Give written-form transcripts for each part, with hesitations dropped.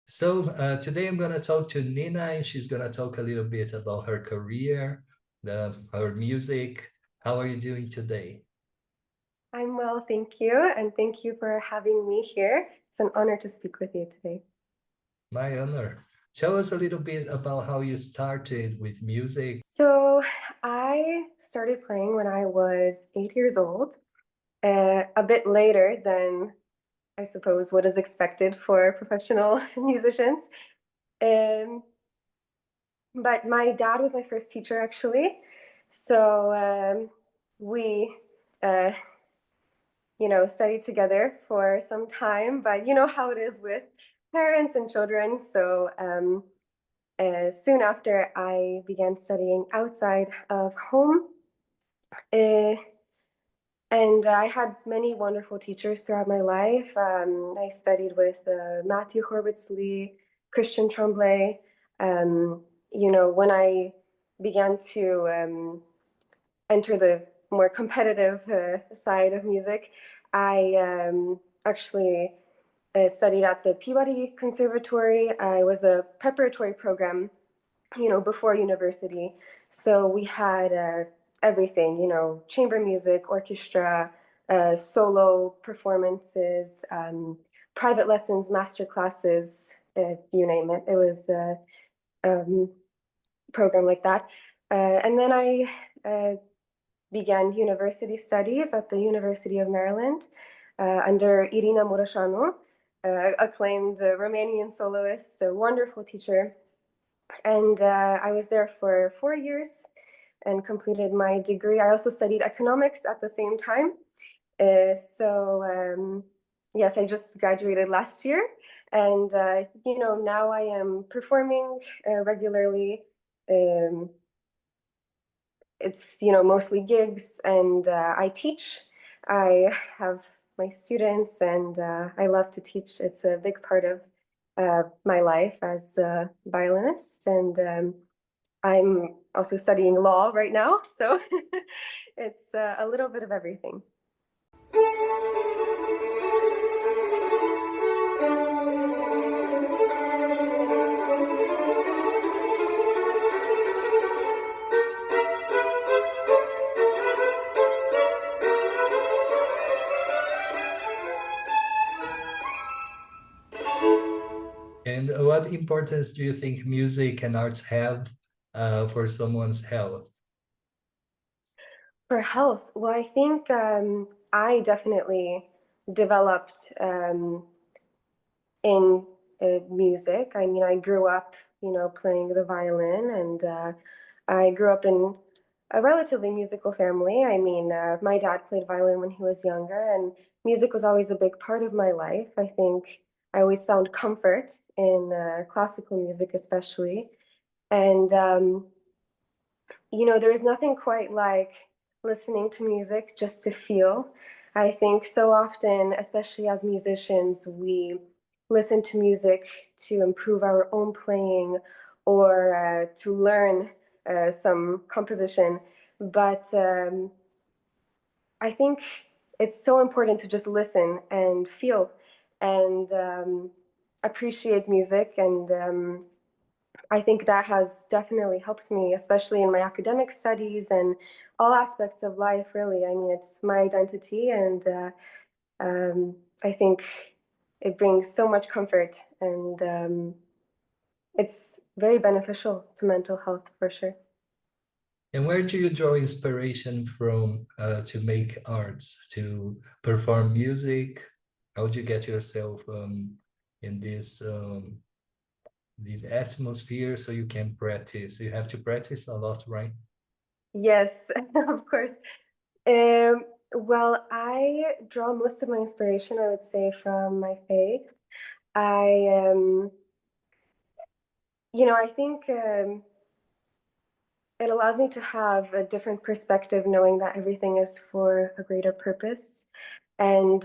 Today I'm going to talk to Nina, and she's going to talk a little bit about her career, her music. How are you doing today? I'm well, thank you. And thank you for having me here. It's an honor to speak with you today. My honor. Tell us a little bit about how you started with music. So, I started playing when I was 8 years old, a bit later than I suppose what is expected for professional musicians. Um, but my dad was my first teacher, actually. So, we uh, studied together for some time, but you know how it is with parents and children. So soon after, I began studying outside of home. Uh, and I had many wonderful teachers throughout my life. I studied with Matthew Horwitz-Lee, Christian Tremblay. When I began to enter the more competitive side of music, I actually studied at the Peabody Conservatory. I was a preparatory program, before university. So we had everything, chamber music, orchestra, solo performances, private lessons, master classes, you name it. It was a program like that. And then I began university studies at the University of Maryland under Irina Mureșanu, acclaimed Romanian soloist, a wonderful teacher. And I was there for 4 years and completed my degree. I also studied economics at the same time. Yes, I just graduated last year. And, now I am performing regularly. Um, it's mostly gigs, and I teach. I have my students, and I love to teach. It's a big part of my life as a violinist, and I'm also studying law right now, so it's a little bit of everything. And what importance do you think music and arts have for someone's health? For health, well, I think I definitely developed in music. I mean, I grew up, playing the violin, and I grew up in a relatively musical family. I mean, my dad played violin when he was younger, and music was always a big part of my life. I think I always found comfort in classical music, especially. And, there is nothing quite like listening to music just to feel. I think so often, especially as musicians, we listen to music to improve our own playing or to learn some composition. But I think it's so important to just listen and feel and appreciate music. And I think that has definitely helped me, especially in my academic studies and all aspects of life, really. I mean, it's my identity, and I think it brings so much comfort, and it's very beneficial to mental health for sure. And where do you draw inspiration from to make arts, to perform music? How do you get yourself in this atmosphere so you can practice? You have to practice a lot, right? Yes, of course. Um, well, I draw most of my inspiration, I would say, from my faith. I, I think it allows me to have a different perspective, knowing that everything is for a greater purpose. And,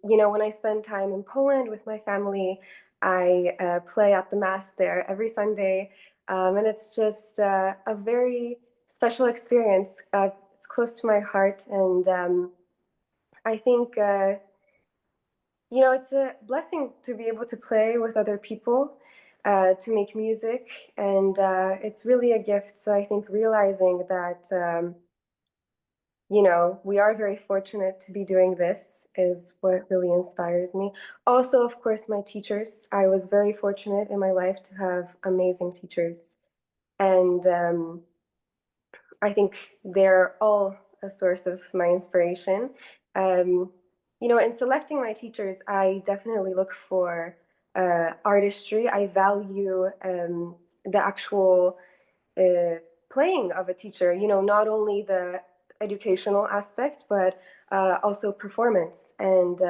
when I spend time in Poland with my family, I play at the Mass there every Sunday. And it's just a very special experience. It's close to my heart. And I think, It's a blessing to be able to play with other people, to make music, and it's really a gift. So I think realizing that, we are very fortunate to be doing this is what really inspires me. Also, of course, my teachers. I was very fortunate in my life to have amazing teachers. And I think they're all a source of my inspiration. Um, in selecting my teachers, I definitely look for artistry. I value the actual uh, playing of a teacher, not only the educational aspect, but also performance. And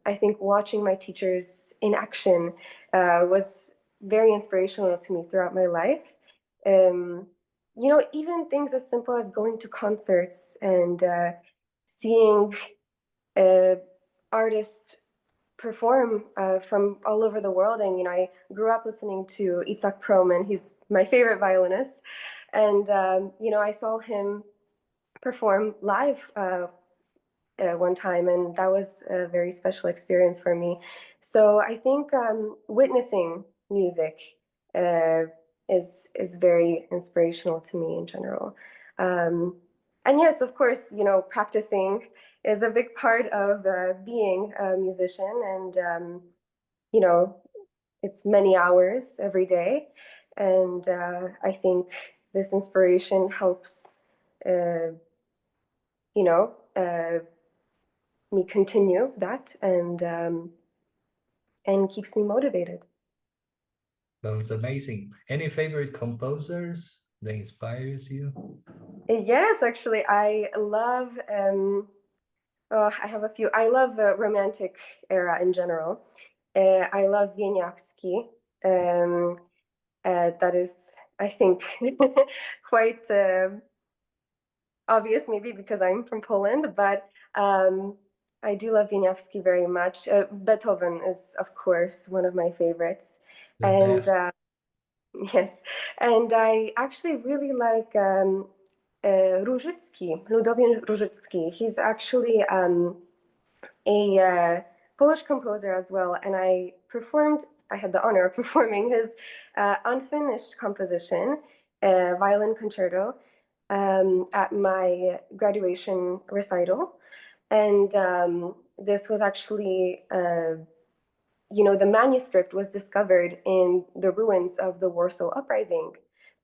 I think watching my teachers in action was very inspirational to me throughout my life. Um, even things as simple as going to concerts and seeing uh, artists perform from all over the world. And, I grew up listening to Itzhak Perlman. He's my favorite violinist. And, I saw him perform live one time, and that was a very special experience for me. So I think witnessing music uh, is very inspirational to me in general. Um, and yes, of course, practicing is a big part of being a musician, and you know, it's many hours every day, and I think this inspiration helps, uh, you know. Me continue that and keeps me motivated. Sounds amazing. Any favorite composers that inspires you? Yes, actually, I love. I have a few. I love romantic era in general. I love Wieniawski. Um, that is, I think, quite obvious, maybe because I'm from Poland, but I do love Wieniawski very much. Beethoven is, of course, one of my favorites. The And best. yes, and I actually really like Różycki, Ludovian Różycki. He's actually a Polish composer as well, and I had the honor of performing his unfinished composition, Violin Concerto, at my graduation recital. And this was actually the manuscript was discovered in the ruins of the Warsaw Uprising.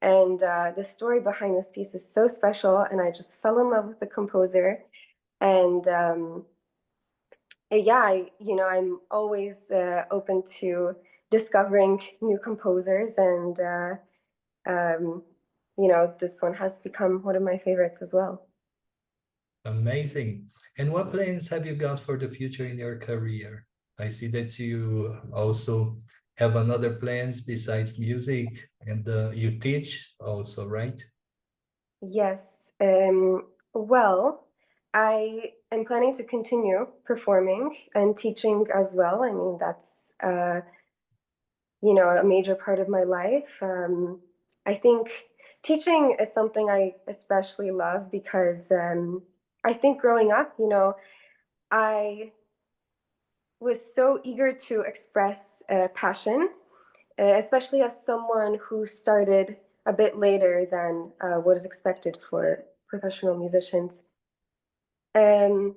And the story behind this piece is so special, and I just fell in love with the composer. And yeah, I'm always open to discovering new composers, and um, this one has become one of my favorites as well. Amazing. And what plans have you got for the future in your career? I see that you also have another plans besides music and you teach also, right? Yes. Well, I am planning to continue performing and teaching as well. I mean, that's a major part of my life. I think teaching is something I especially love because I think growing up, I was so eager to express passion, especially as someone who started a bit later than what is expected for professional musicians. Um,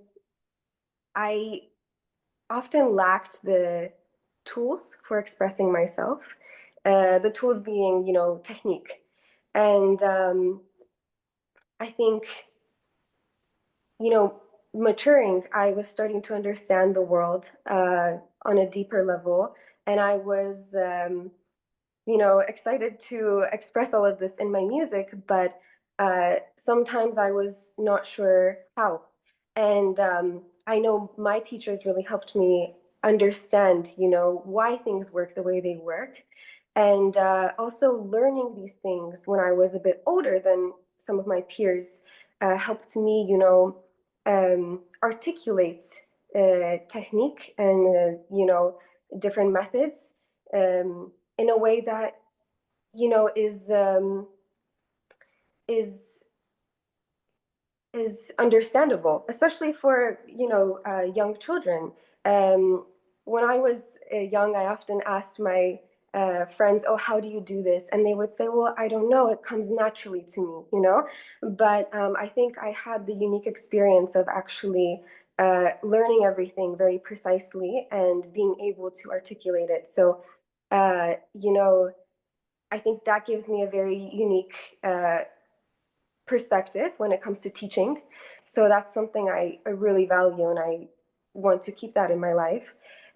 I often lacked the tools for expressing myself, the tools being, technique. And I think, you know, maturing, I was starting to understand the world on a deeper level. And I was excited to express all of this in my music, but sometimes I was not sure how. And I know my teachers really helped me understand, why things work the way they work. And also learning these things when I was a bit older than some of my peers helped me, articulate technique and, different methods. In a way that is is understandable, especially for young children. when I was young, I often asked my friends, "Oh, how do you do this?" And they would say, "Well, I don't know. It comes naturally to me, you know." But I think I had the unique experience of actually learning everything very precisely and being able to articulate it. So, you know, I think that gives me a very unique perspective when it comes to teaching. So that's something I really value, and I want to keep that in my life.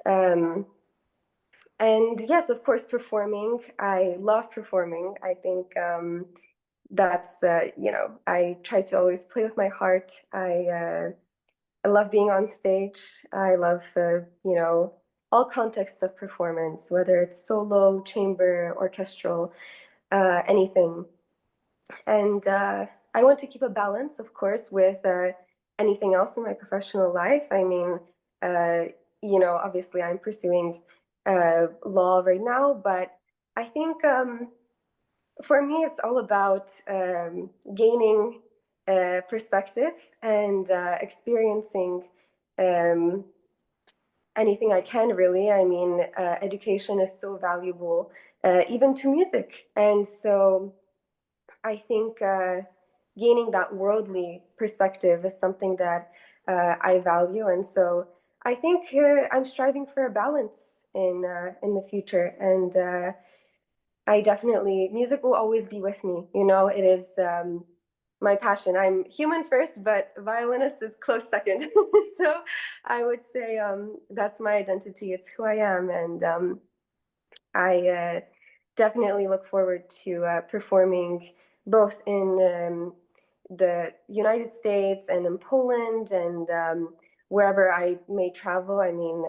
Um, and yes, of course, performing. I love performing. I think that's, I try to always play with my heart. I love being on stage. I love, all contexts of performance, whether it's solo, chamber, orchestral, anything. And I want to keep a balance, of course, with anything else in my professional life. I mean, uh, obviously I'm pursuing law right now, but I think for me, it's all about gaining perspective and experiencing um, anything I can, really. I mean, education is so valuable, even to music. And so I think gaining that worldly perspective is something that I value, and so I think I'm striving for a balance in the future. And I definitely, music will always be with me. You know, it is my passion. I'm human first, but violinist is close second. So I would say that's my identity. It's who I am, and I definitely look forward to performing both in the United States and in Poland and wherever I may travel. I mean,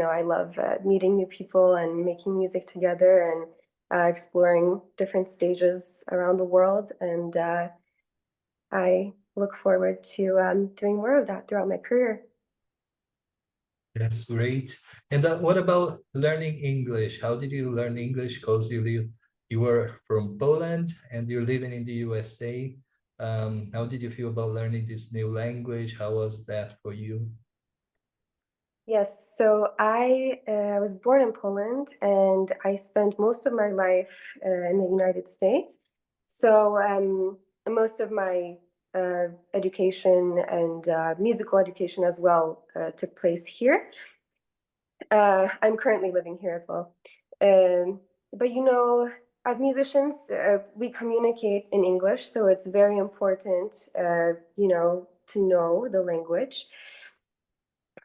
I love meeting new people and making music together and exploring different stages around the world. And I look forward to doing more of that throughout my career. That's great. And what about learning English? How did you learn English? Because you were from Poland and you're living in the USA. How did you feel about learning this new language? How was that for you? Yes, so I was born in Poland and I spent most of my life in the United States. So most of my education and musical education as well took place here. I'm currently living here as well. But as musicians, we communicate in English, so it's very important, to know the language.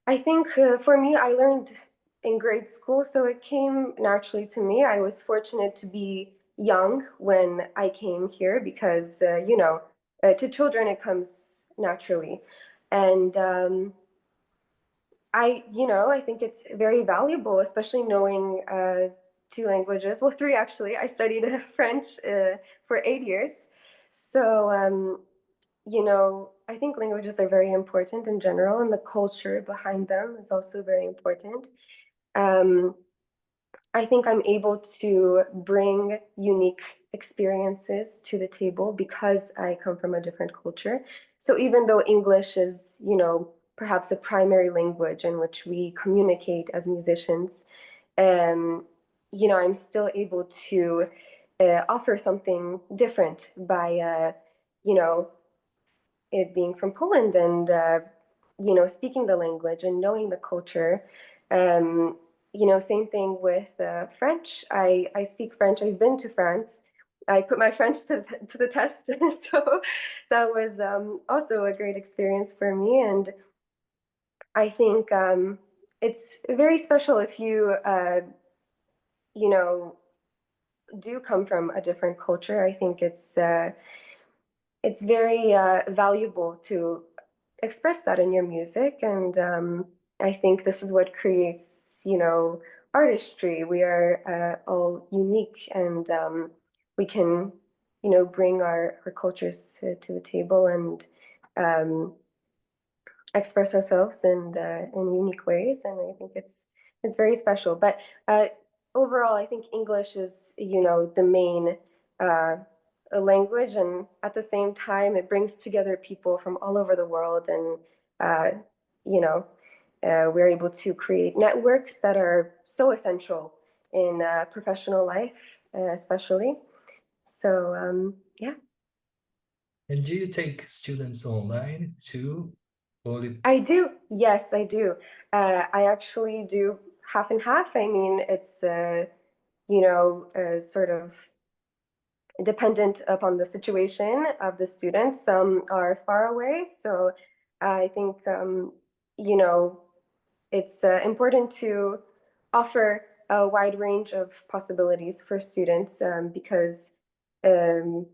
I think for me, I learned in grade school, so it came naturally to me. I was fortunate to be young when I came here because, to children it comes naturally. And I think it's very valuable, especially knowing two languages. Well, three actually. I studied French for 8 years. So, I think languages are very important in general, and the culture behind them is also very important. Um, I think I'm able to bring unique experiences to the table because I come from a different culture. So even though English is, perhaps a primary language in which we communicate as musicians, um, I'm still able to offer something different by, you know, it being from Poland and speaking the language and knowing the culture. Same thing with French. I speak French. I've been to France. I put my French to the test, so that was also a great experience for me. And I think it's very special if you you know do come from a different culture. I think it's very valuable to express that in your music. And I think this is what creates, artistry. We are all unique, and we can, bring our cultures to the table and um, express ourselves in unique ways. And I think it's very special. But overall, I think English is, the main language, and at the same time, it brings together people from all over the world, and uh, you know, we're able to create networks that are so essential in professional life, especially. So, yeah. And do you take students online too? Only I do. Yes, I do. I actually do half and half. I mean, it's, sort of dependent upon the situation of the students. Some are far away, so I think you know it's important to offer a wide range of possibilities for students because um,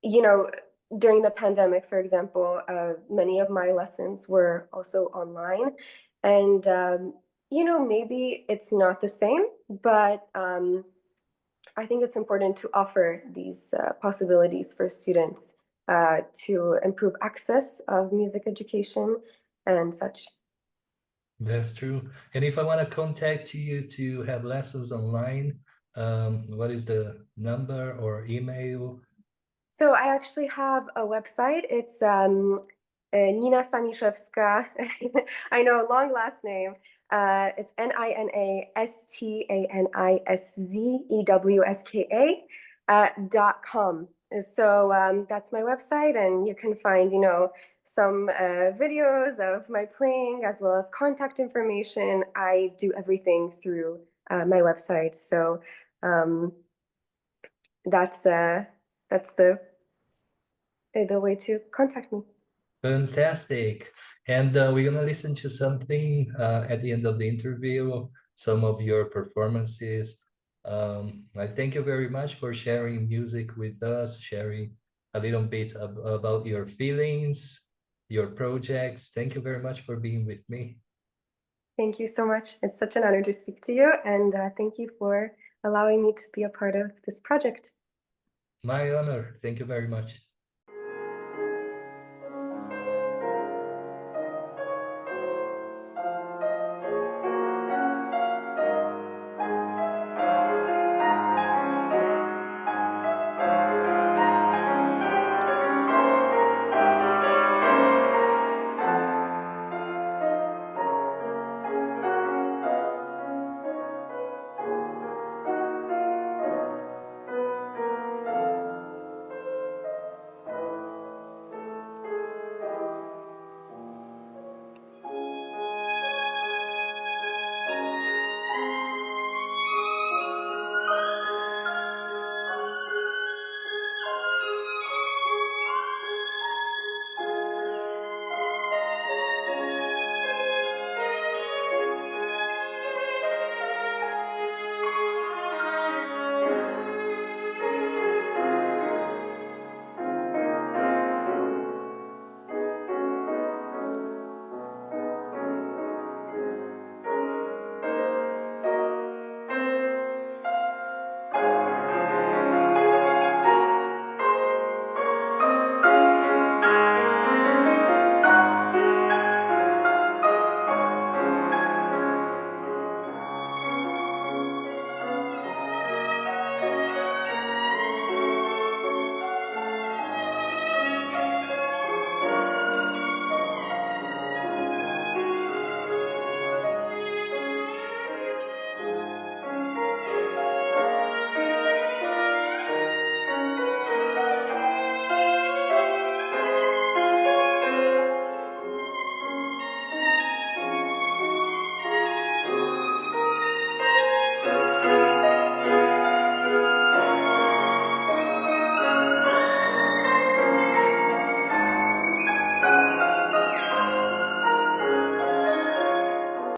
you know during the pandemic, for example, many of my lessons were also online, and maybe it's not the same, but I think it's important to offer these possibilities for students to improve access of music education and such. that's true. And if I want to contact you to have lessons online, what is the number or email? So I actually have a website. It's Nina Staniszewska. I know, long last name. It's NinaStaniszeWska .com. So that's my website, and you can find, some videos of my playing as well as contact information. I do everything through my website. So um, that's the way to contact me. Fantastic. And we're gonna listen to something at the end of the interview, some of your performances. I thank you very much for sharing music with us, sharing a little bit about your feelings, your projects. Thank you very much for being with me. Thank you so much. It's such an honor to speak to you, and thank you for allowing me to be a part of this project. My honor. Thank you very much.